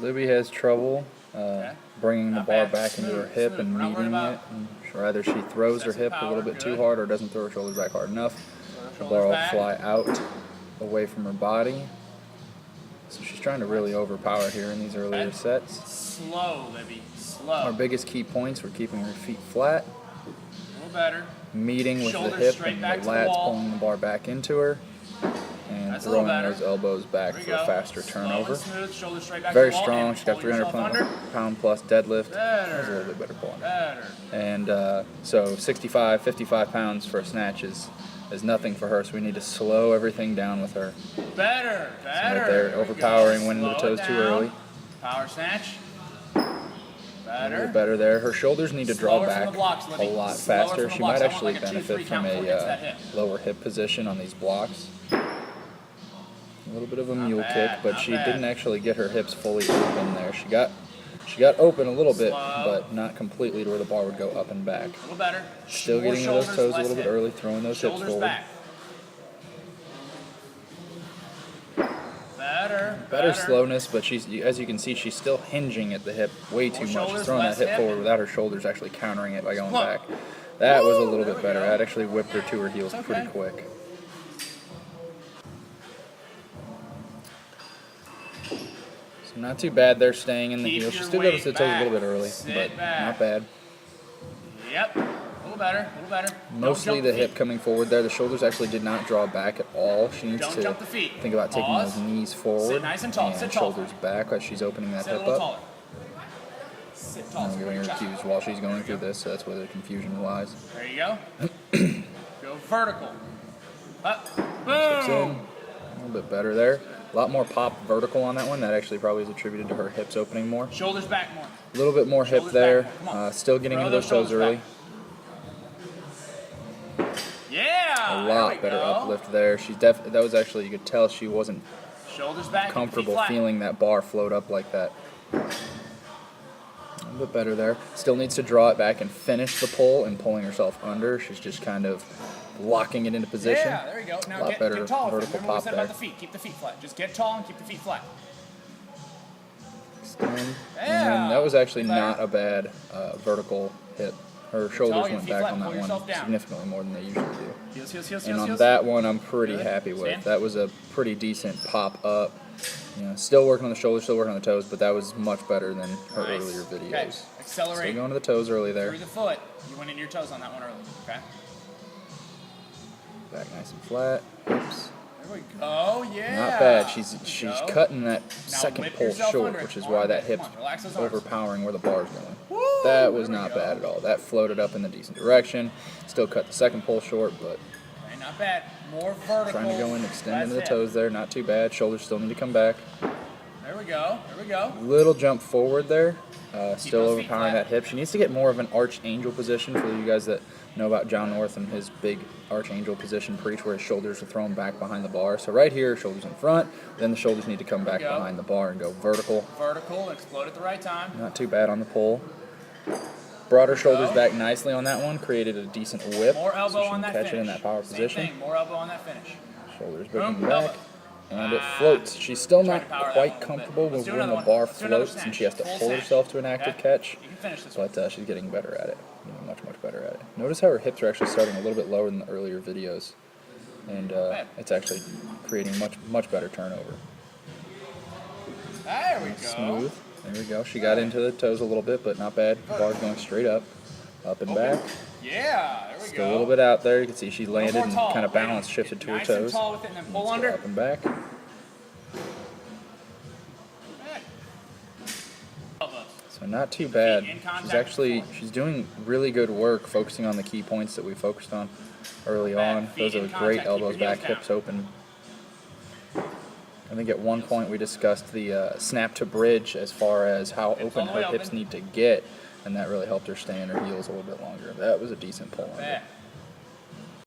Libby has trouble bringing the bar back into her hip and meeting it. Or either she throws her hip a little bit too hard or doesn't throw her shoulders back hard enough. The bar will fly out away from her body. So she's trying to really overpower here in these earlier sets. Slow, Libby. Slow. Our biggest key points were keeping her feet flat, A little better. meeting with the hip and the lats, pulling the bar back into her, and throwing those elbows back for a faster turnover. Very strong. She's got 300-pound plus deadlift. That was a little bit better pulling. And so 65, 55 pounds for a snatch is nothing for her, so we need to slow everything down with her. Better. So right there, overpowering, winning the toes too early. Power snatch. A little bit better there. Her shoulders need to draw back a lot faster. She might actually benefit from a lower hip position on these blocks. A little bit of a mule kick, but she didn't actually get her hips fully open there. She got open a little bit, but not completely to where the bar would go up and back. A little better. Still getting those toes a little bit early, throwing those hips forward. Better slowness, but she's, as you can see, she's still hinging at the hip way too much. She's throwing that hip forward without her shoulders actually countering it by going back. That was a little bit better. That actually whipped her to her heels pretty quick. So not too bad there, staying in the heels. She still got to the toes a little bit early, but not bad. Yep. A little better. Mostly the hip coming forward there. The shoulders actually did not draw back at all. She needs to think about taking those knees forward and shoulders back as she's opening that hip up. I'm giving her cues while she's going through this, so that's where the confusion lies. There you go. Go vertical. Up. Steps in. A little bit better there. A lot more pop vertical on that one. That actually probably is attributed to her hips opening more. Shoulders back more. A little bit more hip there. Still getting into those toes early. Yeah. A lot better uplift there. She's that was actually, you could tell she wasn't comfortable feeling that bar float up like that. A little bit better there. Still needs to draw it back and finish the pull and pulling herself under. She's just kind of locking it into position. Yeah, there you go. Now a lot better get tall. vertical Remember what we pop said there. about the feet. Keep the feet flat. Just get tall and keep the feet flat. Extend. And that was actually not a bad vertical hit. Her shoulders went back on that one significantly more than they usually do. And on that one, I'm pretty happy with. That was a pretty decent pop up. You know, still working on the shoulders, still working on the toes, but that was much better than her earlier videos. Okay. Accelerate. Still going to the toes early there. Through the foot. You went into your toes on that one early. Okay. Back nice and flat. Oops. There we go. Yeah. Not bad. She's cutting that second pull short, which is why that hip's overpowering where the bar's going. That was not bad at all. That floated up in the decent direction. Still cut the second pull short, but not bad. More vertical. Trying to go in, extend into the toes there. Not too bad. Shoulders still need to come back. There we go. Little jump forward there. Still overpowering that hip. She needs to get more of an archangel position. For you guys that know about John North and his big archangel position preach, where his shoulders are thrown back behind the bar. So right here, shoulders in front. Then the shoulders need to come back behind the bar and go vertical. Vertical, explode at the right time. Not too bad on the pull. Brought her shoulders back nicely on that one. Created a decent whip. More elbow so she on can that catch finish. it in that power position. More elbow on that finish. Shoulders bringing back. And it floats. She's still not quite comfortable with when the bar floats and she has to pull herself to an active catch. But she's getting better at it. Getting much better at it. Notice how her hips are actually starting a little bit lower than the earlier videos. And it's actually creating much better turnover. There we go. Smooth. There we go. She got into the toes a little bit, but not bad. The bar's going straight up and back. Yeah, there we go. Still a little bit out there. You can see she landed and kind of balance shifted to her toes. Nice and tall with it, and then pull under. Up and back. So not too bad. She's doing really good work focusing on the key points that we focused on early on. Those are great elbows back, hips open. I think at one point we discussed the snap to bridge as far as how open her hips need to get, and that really helped her stay in her heels a little bit longer. That was a decent pull under.